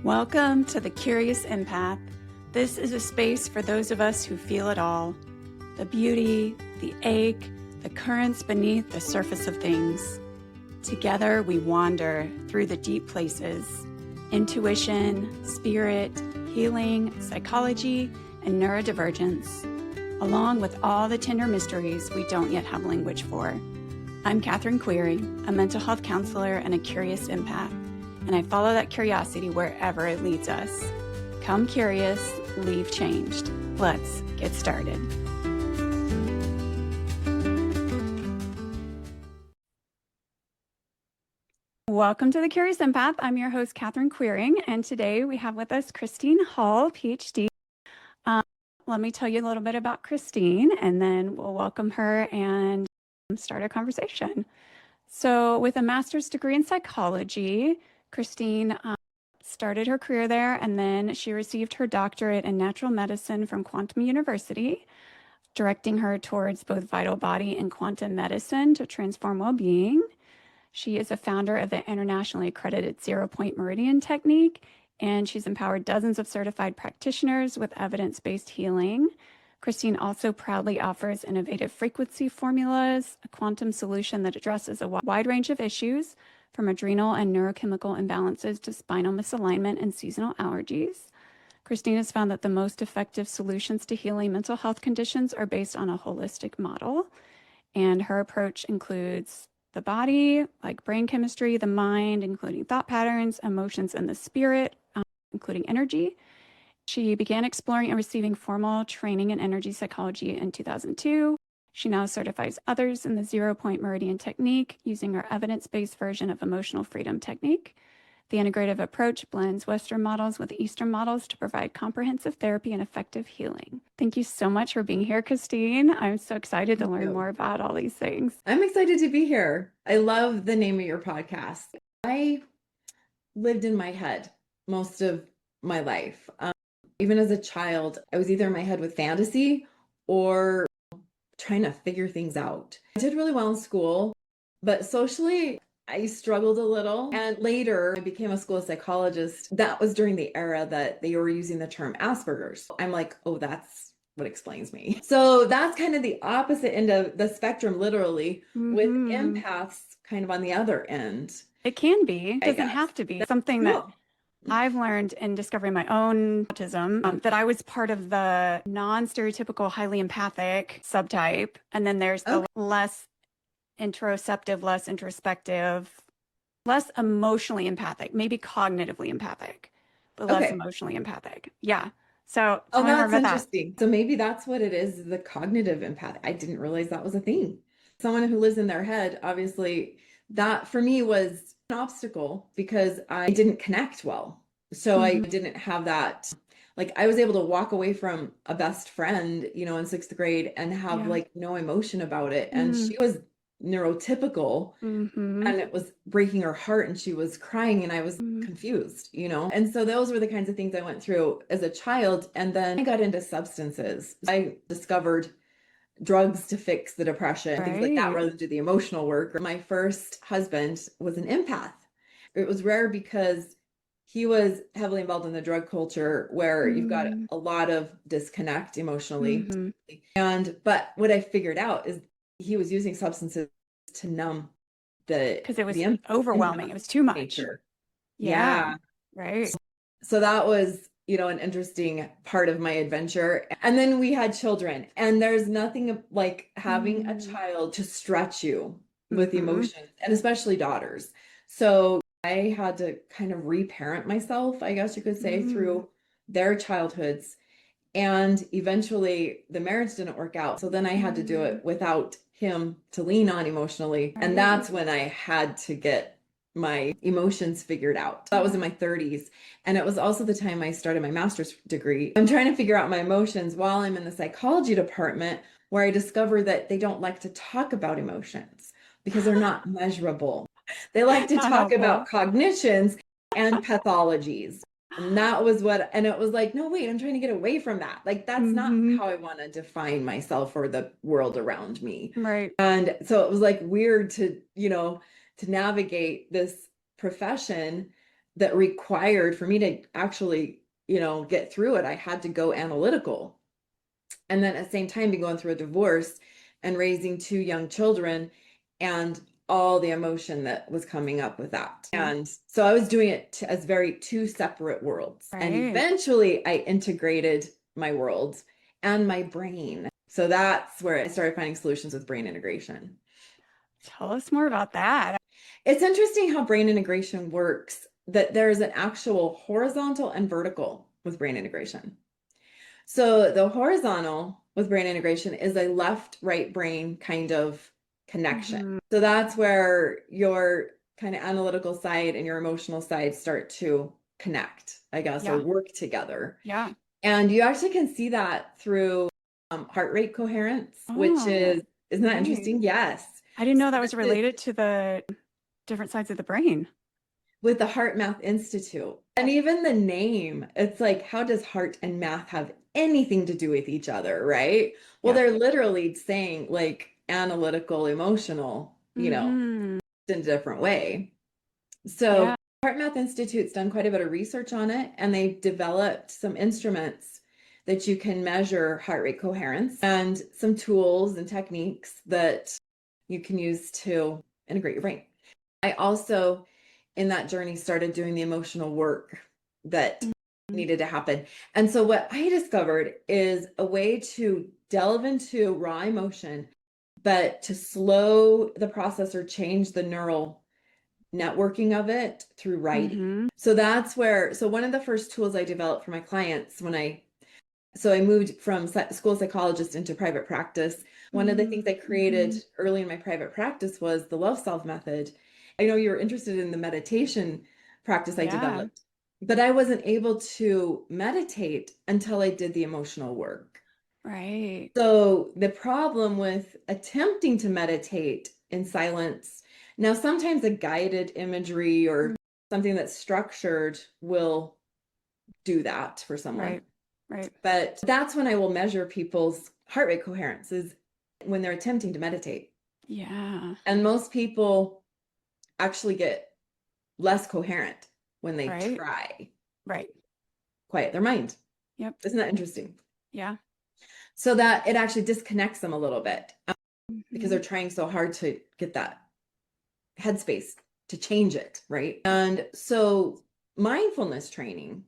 Welcome to the Curious Empath. This is a space for those of us who feel it all. The beauty, the ache, the currents beneath the surface of things. Together we wander through the deep places. Intuition, spirit, healing, psychology, and neurodivergence, along with all the tender mysteries we don't yet have language for. I'm Catherine Query, a mental health counselor and a curious empath, and I follow that curiosity wherever it leads us. Come curious, leave changed. Let's get started. Welcome to the Curious Empath. I'm your host, Catherine Queering, and today we have with us Cristine Hull, PhD. Let me tell you a little bit about Cristine, and then we'll welcome her and start a conversation. So with a master's degree in psychology, Cristine started her career there, and then she received her doctorate in natural medicine from Quantum University, directing her towards both vital body and quantum medicine to transform well-being. She is a founder of the internationally accredited Zero Point Meridian Technique, and she's empowered dozens of certified practitioners with evidence-based healing. Cristine also proudly offers innovative frequency formulas, a quantum solution that addresses a wide range of issues, from adrenal and neurochemical imbalances to spinal misalignment and seasonal allergies. Cristine has found that the most effective solutions to healing mental health conditions are based on a holistic model, and her approach includes the body, like brain chemistry, the mind, including thought patterns, emotions, and the spirit, including energy. She began exploring and receiving formal training in energy psychology in 2002. She now certifies others in the Zero Point Meridian Technique using her evidence-based version of emotional freedom technique. The integrative approach blends Western models with Eastern models to provide comprehensive therapy and effective healing. Thank you so much for being here, Cristine. I'm so excited to learn more about all these things. I'm excited to be here. I love the name of your podcast. I lived in my head most of my life. Even as a child, I was either in my head with fantasy or trying to figure things out. I did really well in school, but socially, I struggled a little. And later, I became a school psychologist. That was during the era that they were using the term Asperger's. I'm like, oh, that's what explains me. So that's kind of the opposite end of the spectrum, literally, with empaths kind of on the other end. It can be. It doesn't have to be. Something that I've learned in discovering my own autism, that I was part of the non-stereotypical highly empathic subtype. And then there's the less interoceptive, less introspective, less emotionally empathic, maybe cognitively empathic, but less emotionally empathic. Yeah. So that's interesting. So maybe that's what it is, the cognitive empath. I didn't realize that was a thing. Someone who lives in their head, obviously, that for me was an obstacle because I didn't connect well. So I didn't have that, like I was able to walk away from a best friend, in 6th grade and have like no emotion about it. And she was neurotypical and it was breaking her heart and she was crying and I was confused, And so those were the kinds of things I went through as a child. And then I got into substances. I discovered drugs to fix the depression, things like that, rather than do the emotional work. My first husband was an empath. It was rare because he was heavily involved in the drug culture where you've got a lot of disconnect emotionally. But what I figured out is he was using substances to numb because it was overwhelming. It was too much. Nature. Right. So that was an interesting part of my adventure. And then we had children, and there's nothing like having a child to stretch you with emotions, and especially daughters. So I had to kind of reparent myself, I guess you could say, through their childhoods. And eventually the marriage didn't work out. So then I had to do it without him to lean on emotionally. And that's when I had to get my emotions figured out. That was in my 30s. And it was also the time I started my master's degree. I'm trying to figure out my emotions while I'm in the psychology department, where I discovered that they don't like to talk about emotions because they're not measurable. They like to talk about cognitions and pathologies. And that was and it was like, no, wait, I'm trying to get away from that. Like, that's not how I want to define myself or the world around me. Right. And so it was like weird to, to navigate this profession that required for me to actually, get through it. I had to go analytical. And then at the same time, be going through a divorce and raising two young children and all the emotion that was coming up with that. And so I was doing it as very two separate worlds. And eventually I integrated my world and my brain. So that's where I started finding solutions with brain integration. Tell us more about that. It's interesting how brain integration works, that there's an actual horizontal and vertical with brain integration. So the horizontal with brain integration is a left-right brain kind of connection. So that's where your kind of analytical side and your emotional side start to connect, I guess, or work together. Yeah. And you actually can see that through heart rate coherence, which isn't that interesting? Yes. I didn't know that was related to the different sides of the brain. With the Heart Math Institute. And even the name, it's like, how does heart and math have anything to do with each other, right? Well, they're literally saying like analytical, emotional, in a different way. So Heart Math Institute's done quite a bit of research on it, and they've developed some instruments that you can measure heart rate coherence and some tools and techniques that you can use to integrate your brain. I also, in that journey, started doing the emotional work that needed to happen. And so what I discovered is a way to delve into raw emotion, but to slow the process or change the neural networking of it through writing. So that's where, so one of the first tools I developed for my clients so I moved from school psychologist into private practice. One of the things I created early in my private practice was the love solve method. I know you're interested in the meditation practice I developed, but I wasn't able to meditate until I did the emotional work. Right. So the problem with attempting to meditate in silence, now sometimes a guided imagery or something that's structured will do that for someone. Right. But that's when I will measure people's heart rate coherence, is when they're attempting to meditate. Yeah. And most people actually get less coherent when they try. Right. Quiet their mind. Yep. Isn't that interesting? Yeah. So that it actually disconnects them a little bit because they're trying so hard to get that headspace to change it, right? And so mindfulness training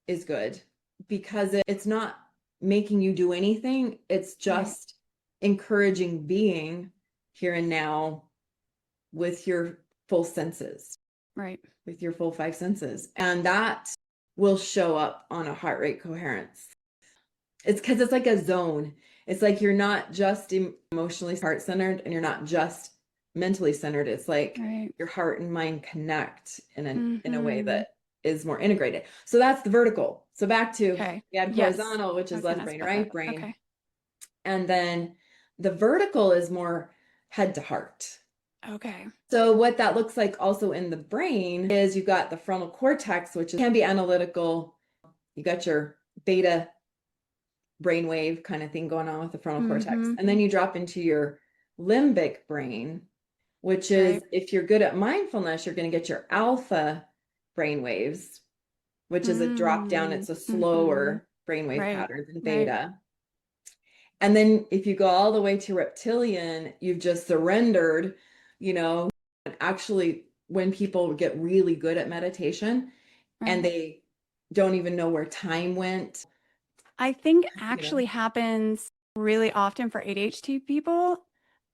is good because it's not making you do anything. It's just encouraging being here and now with your full senses. Right. With your full five senses. And that will show up on a heart rate coherence. It's because it's like a zone. It's like you're not just emotionally heart centered and you're not just mentally centered. It's like your heart and mind connect in a way that is more integrated. So that's the vertical. So back to we had horizontal, which is left brain, right brain. Okay. And then the vertical is more head to heart. Okay. So what that looks like also in the brain is you've got the frontal cortex, which can be analytical. You got your beta brainwave kind of thing going on with the frontal cortex. And then you drop into your limbic brain, which is, if you're good at mindfulness, you're going to get your alpha brainwaves, which is a drop down. It's a slower brainwave pattern than beta. And then if you go all the way to reptilian, you've just surrendered, and actually when people get really good at meditation and they don't even know where time went. I think actually happens really often for ADHD people,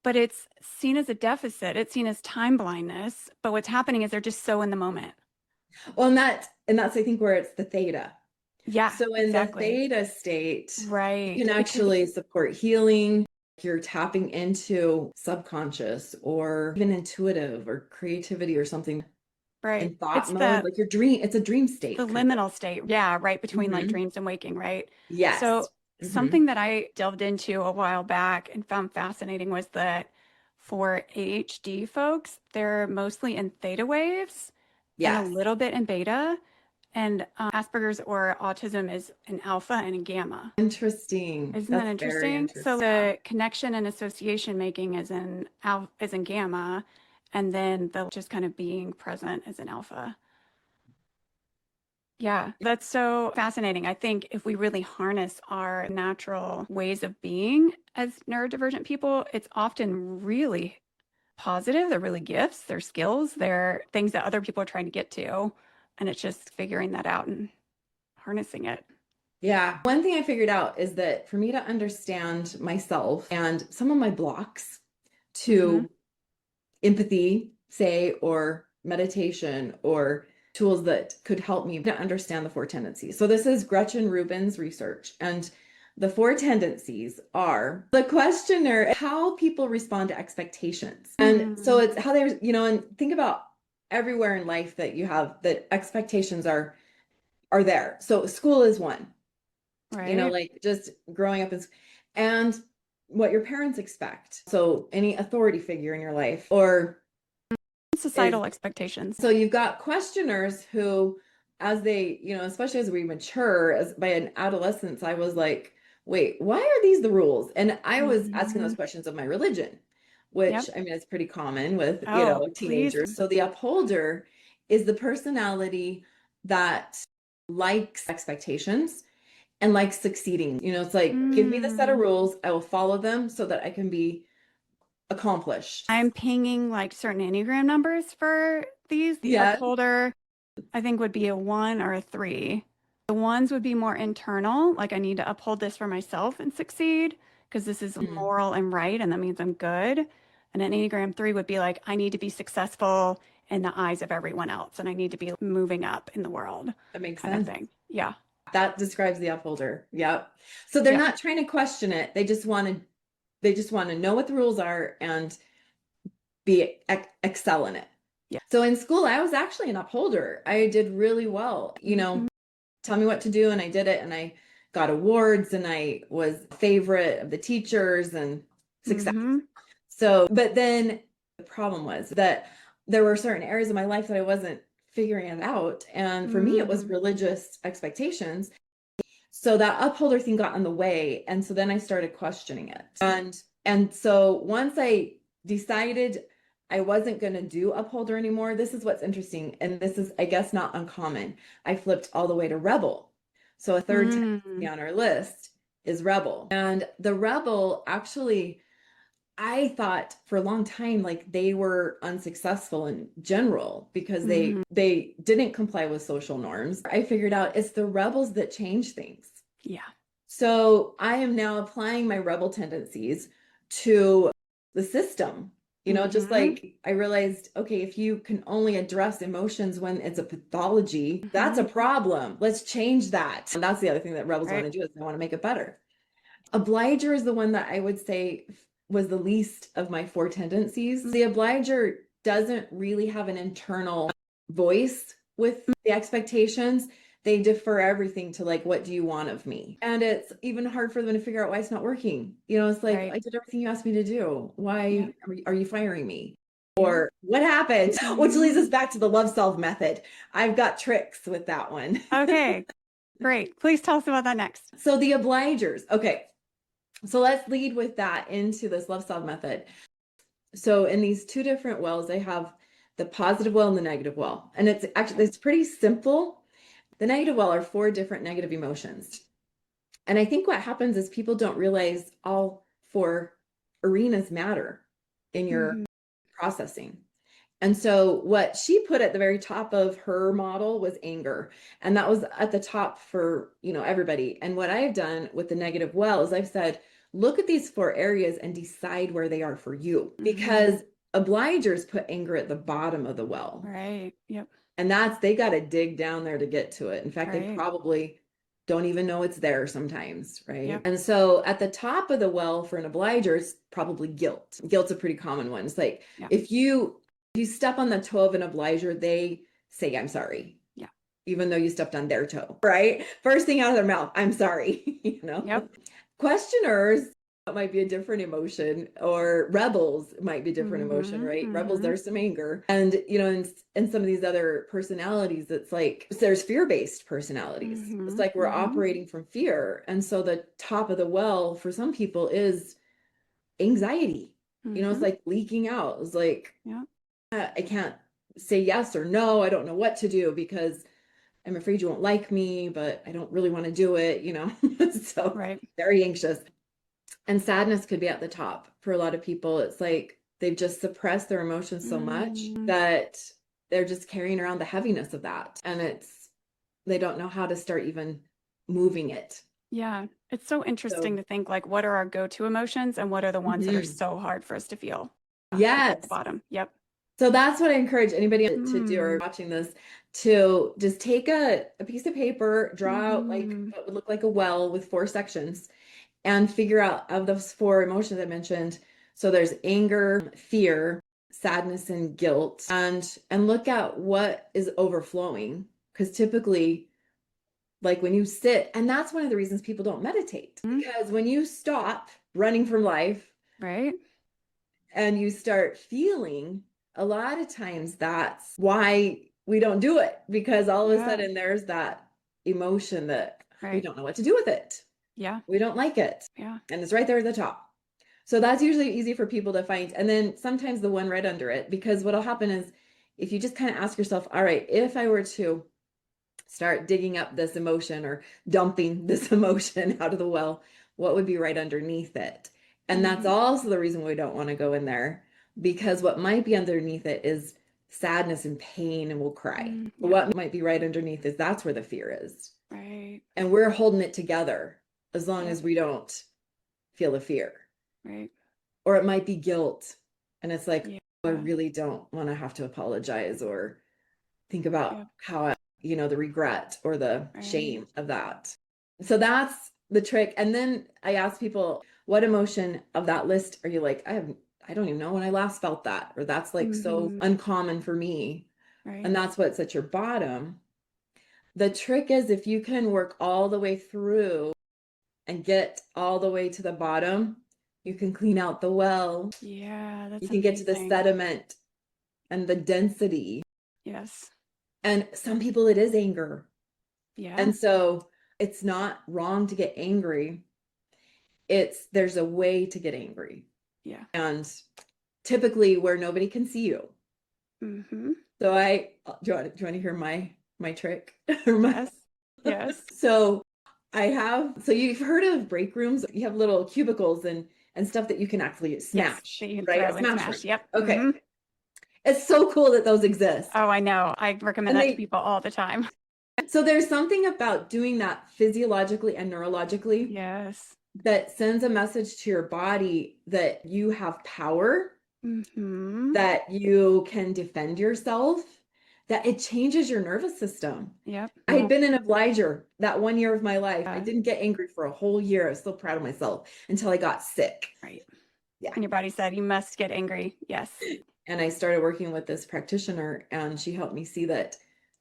but it's seen as a deficit. It's seen as time blindness. But what's happening is they're just so in the moment. Well, and that's I think where it's the theta. Yeah. So in the theta state, you can actually support healing. You're tapping into subconscious or even intuitive or creativity or something. In thought mode, like your dream, it's a dream state. The liminal state. Yeah, right between like dreams and waking, right? Yes. So something that I delved into a while back and found fascinating was that for ADHD folks, they're mostly in theta waves and a little bit in beta. And Asperger's or autism is an alpha and a gamma. Interesting. Isn't that interesting? So the connection and association making is in gamma, and then the just kind of being present is an alpha. Yeah, that's so fascinating. I think if we really harness our natural ways of being as neurodivergent people, it's often really positive. They're really gifts, they're skills, they're things that other people are trying to get to. And it's just figuring that out and harnessing it. Yeah. One thing I figured out is that for me to understand myself and some of my blocks Hmm. to empathy, say, or meditation, or tools that could help me to understand the four tendencies. So this is Gretchen Rubin's research. And the four tendencies are the questioner, how people respond to expectations. And so it's how they're, and think about everywhere in life that you have that expectations are there. So school is one, Right. like just growing up and what your parents expect. So any authority figure in your life or is Societal expectations. so you've got questioners who, as they, especially as we mature, as by an adolescence, I was like, wait, why are these the rules? And I was asking those Mhm. questions of my religion, which Yep. I mean, it's pretty common with, Oh, please. teenagers. So the upholder is the personality that likes expectations and likes succeeding. It's like, give me the set of Mm. rules, I will follow them so that I can be accomplished. I'm pinging like certain Enneagram numbers for these. The Yeah. upholder, I think, would be a 1 or a 3. The ones would be more internal, like I need to uphold this for myself and succeed because this is Mhm. moral and right, and that means I'm good. And an Enneagram 3 would be like, I need to be successful in the eyes of everyone else, and I need to be moving up in the world, That makes kind of sense. thing. Yeah. That describes the upholder. Yep. So they're Yep. not trying to question it. They just want to know what the rules are and excel in it. Yeah. So in school, I was actually an upholder. I did really well. Mhm. Tell me what to do, and I did it, and I got awards, and I was favorite of the teachers and success. Mhm. So, but then the problem was that there were certain areas of my life that I wasn't figuring it out. And for me, it was Mm. religious expectations. So that upholder thing got in the way. And so then I started questioning it. And so once I decided I wasn't going to do upholder anymore, this is what's interesting. And this is, I guess, not uncommon. I flipped all the way to rebel. So a third tendency Mm. on our list is rebel. And the rebel actually, I thought for a long time like they were unsuccessful in general because they Mhm. they didn't comply with social norms. I figured out it's the rebels that change things. Yeah. So I am now applying my rebel tendencies to the system. Just Mhm. like I realized, okay, if you can only address emotions when it's a pathology, that's a Mhm. problem. Let's change that. And that's the other thing that rebels want Right. to do is they want to make it better. Obliger is the one that I would say was the least of my four tendencies. The obliger doesn't really have an internal voice with the expectations. They defer everything to like, what do you want of me? And it's even hard for them to figure out why it's not working. It's like, Right. I did everything you asked me to do. Yeah. Why are you firing me? Yeah. Or what happened? Which leads us Mhm. back to the love solve method. I've got tricks with that one. Okay. Great. Please tell us about that next. So the obligers. Okay. So let's lead with that into this love solve method. So in these two different wells, I have the positive well and the negative well. And it's pretty simple. The negative well are four different negative emotions. And I think what happens is people don't realize all four arenas matter in your Mhm. processing. And so what she put at the very top of her model was anger. And that was at the top for, everybody. And what I've done with the negative well is I've said, look at these four areas and decide where they are for you. Mhm. Because obligers put anger at the bottom of the well. Right. Yep. And they got to dig down there to get to it. In fact, they Right. probably don't even know it's there sometimes, right? Yep. And so at the top of the well for an obliger is probably guilt. Guilt's a pretty common one. It's like Yeah. if you step on the toe of an obliger, they say, I'm sorry. Yeah. Even though you stepped on their toe, right? First thing out of their mouth, I'm sorry. Yep. Questioners might be a different emotion, or rebels might be a different emotion, Mhm. right? Rebels, Mhm. there's some anger. And, in some of these other personalities, it's like there's fear-based personalities. It's Mhm. like we're Mhm. operating from fear. And so the top of the well for some people is anxiety. It's Mhm. like leaking out. It's like, Yep. I can't say yes or no. I don't know what to do because I'm afraid you won't like me, but I don't really want to do it, so Right. very anxious. And sadness could be at the top for a lot of people. It's like they've just suppressed their emotions so much that they're just carrying around the heaviness of that. And they don't know how to start even moving it. Yeah. It's so interesting to think like, what are our go-to emotions and what are the ones that are so hard for us to feel? Yes. Bottom. Yep. So that's what I encourage anybody to do or watching this, to just take a piece of paper, draw out like what would look like a well with 4 sections, and figure out of those 4 emotions I mentioned. So there's anger, fear, sadness, and guilt, and look at what is overflowing. Because typically, like when you sit, and that's one of the reasons people don't meditate, because when you stop running from life, right, and you start feeling, a lot of times that's why we don't do it, because all of a sudden there's that emotion that we don't know what to do with it. Yeah. We don't like it. Yeah. And it's right there at the top. So that's usually easy for people to find. And then sometimes the one right under it, because what'll happen is if you just kind of ask yourself, all right, if I were to start digging up this emotion or dumping this emotion out of the well, what would be right underneath it? And that's also the reason we don't want to go in there, because what might be underneath it is sadness and pain, and we'll cry. But what might be right underneath is that's where the fear is. Right. And we're holding it together as long as we don't feel the fear. Right. Or it might be guilt. And it's like, I really don't want to have to apologize or think about how, the regret or the shame of that. So that's the trick. And then I ask people, what emotion of that list are you like, I don't even know when I last felt that, or that's like so uncommon for me. Right. And that's what's at your bottom. The trick is, if you can work all the way through and get all the way to the bottom, you can clean out the well. Yeah, that's you can get to the sediment and the density. Yes. And some people, it is anger. Yeah. And so it's not wrong to get angry. There's a way to get angry. Yeah. And typically where nobody can see you. So do you want to hear my trick? Yes. So you've heard of break rooms. You have little cubicles and stuff that you can actually smash, yes, right? Smash. Yep. Okay. It's so cool that those exist. Oh, I know. I recommend that to people all the time. So there's something about doing that physiologically and neurologically. Yes. That sends a message to your body that you have power, that you can defend yourself, that it changes your nervous system. Yep. I had been an obliger that 1 year of my life. I didn't get angry for a whole year. I was so proud of myself until I got sick. Right. Yeah. And your body said, you must get angry. Yes. And I started working with this practitioner, and she helped me see that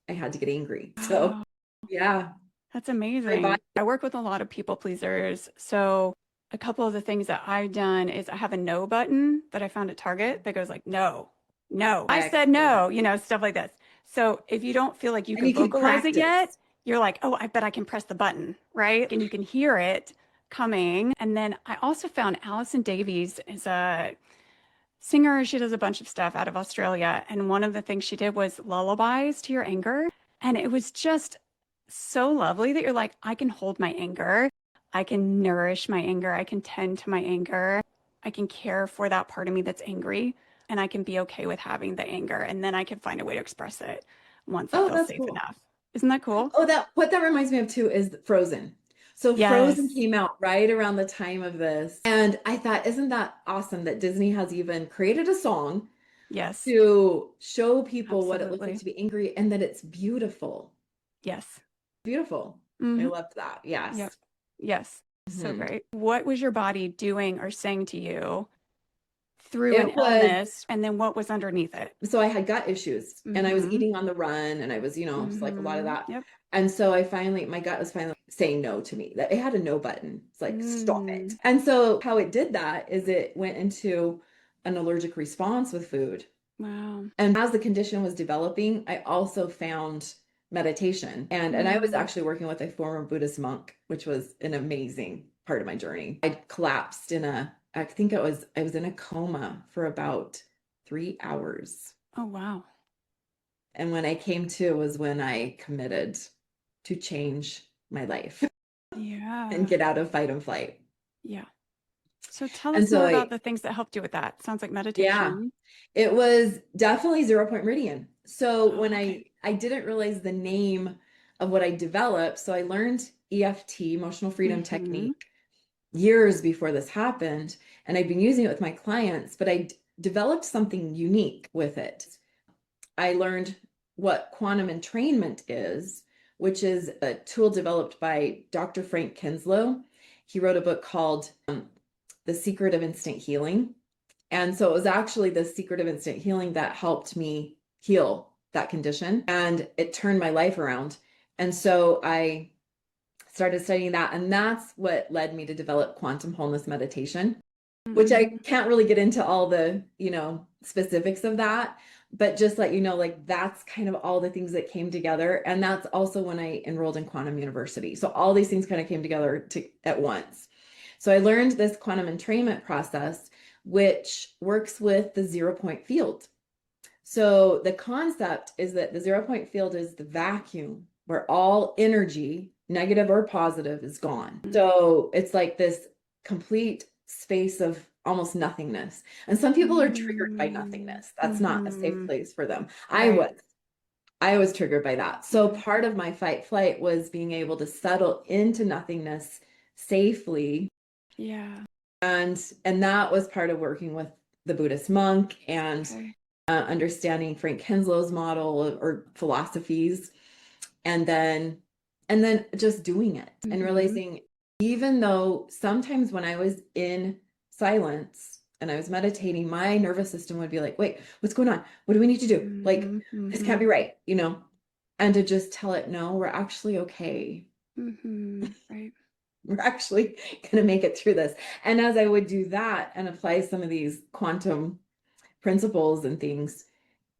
I had to get angry. So, yeah. That's amazing. I work with a lot of people pleasers. So a couple of the things that I've done is I have a no button that I found at Target that goes like, no, I said no, stuff like this. So if you don't feel like you can vocalize it yet, you're like, oh, I bet I can press the button, right? And you can hear it coming. And then I also found Alison Davies is a singer. She does a bunch of stuff out of Australia. And one of the things she did was lullabies to your anger. And it was just so lovely that you're like, I can hold my anger. I can nourish my anger. I can tend to my anger. I can care for that part of me that's angry. And I can be okay with having the anger. And then I can find a way to express it once I feel safe enough. Isn't that cool? Oh, what that reminds me of too is Frozen. So Frozen came out right around the time of this. And I thought, isn't that awesome that Disney has even created a song to show people what it looks like to be angry, and that it's beautiful. Yes. Beautiful. I loved that. Yes. Yep. Yes. So great. What was your body doing or saying to you through an illness, and then what was underneath it? So I had gut issues, and I was eating on the run, and I was, just like a lot of that. Yep. And so my gut was finally saying no to me. That it had a no button. It's like, stop it. And so how it did that is it went into an allergic response with food. Wow. And as the condition was developing, I also found meditation. And I was actually working with a former Buddhist monk, which was an amazing part of my journey. I collapsed I think I was in a coma for about 3 hours. Oh, wow. And when I came to was when I committed to change my life and get out of fight and flight. Yeah. So tell And us more so about the things that helped you with that. Sounds like yeah, meditation. it was definitely Zero Point Meridian. So Oh, when okay. I didn't realize the name of what I developed, so I learned EFT, emotional freedom Mm-hmm. technique, years before this happened, and I'd been using it with my clients, but I developed something unique with it. I learned what quantum entrainment is, which is a tool developed by Dr. Frank Kinslow. He wrote a book called The Secret of Instant Healing. And so it was actually the secret of instant healing that helped me heal that condition. And it turned my life around. And so I started studying that. And that's what led me to develop quantum wholeness meditation, which I can't really get into all the, specifics of that, but just let you know, like that's kind of all the things that came together. And that's also when I enrolled in Quantum University. So all these things kind of came together at once. So I learned this quantum entrainment process, which works with the 0 point field. So the concept is that the 0 point field is the vacuum where all energy, negative or positive, is gone. So it's like this complete space of almost nothingness. And some people are triggered by nothingness. That's not a safe place for them. Right. I was triggered by that. So part of my fight flight was being able to settle into nothingness safely. Yeah. And that was part of working with the Buddhist monk and understanding Frank Kinslow's model or philosophies, and then just doing it and realizing, even though sometimes when I was in silence and I was meditating, my nervous system would be like, wait, what's going on? What do we need to do? Like, this can't be right, and to just tell it, no, we're actually okay. Right. We're actually going to make it through this. And as I would do that and apply some of these quantum principles and things,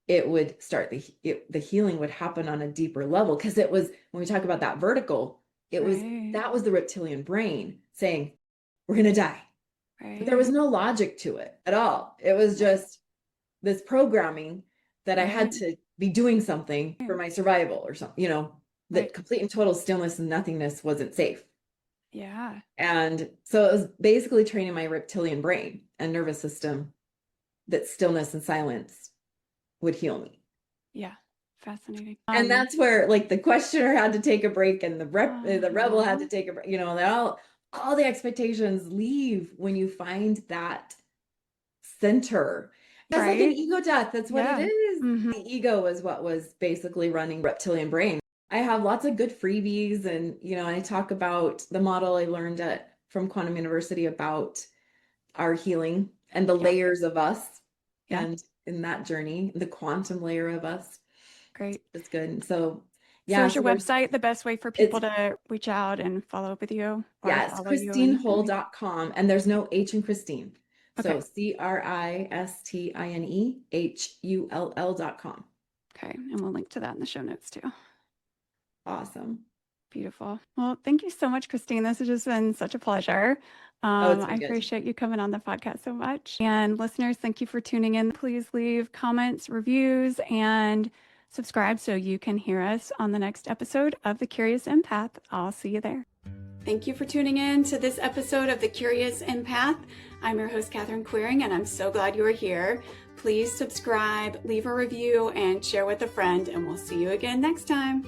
it would start the healing would happen on a deeper level, because it was, when we talk about that vertical, that was the reptilian brain saying, we're going to die. But there was no logic to it at all. It was just this programming that I had to be doing something for my survival or something, that complete and total stillness and nothingness wasn't safe. Yeah. And so it was basically training my reptilian brain and nervous system that stillness and silence would heal me. Yeah. Fascinating. And that's where, like, the questioner had to take a break, and the rebel had to take a break. All the expectations leave when you find that center. It's like an ego death. That's what it is. The ego is what was basically running reptilian brain. I have lots of good freebies, and I talk about the model I learned from Quantum University about our healing and the layers of us, and in that journey, the quantum layer of us. Great. That's good. So So is your website the best way for people to reach out and follow up with you? Yes, CristineHull.com, and there's no H in Cristine. So CristineHull.com. Okay, and we'll link to that in the show notes too. Awesome. Beautiful. Well, thank you so much, Cristine. This has just been such a pleasure. I appreciate you coming on the podcast so much. And listeners, thank you for tuning in. Please leave comments, reviews, and subscribe so you can hear us on the next episode of The Curious Empath. I'll see you there. Thank you for tuning in to this episode of The Curious Empath. I'm your host, Catherine Queering, and I'm so glad you are here. Please subscribe, leave a review, and share with a friend, and we'll see you again next time.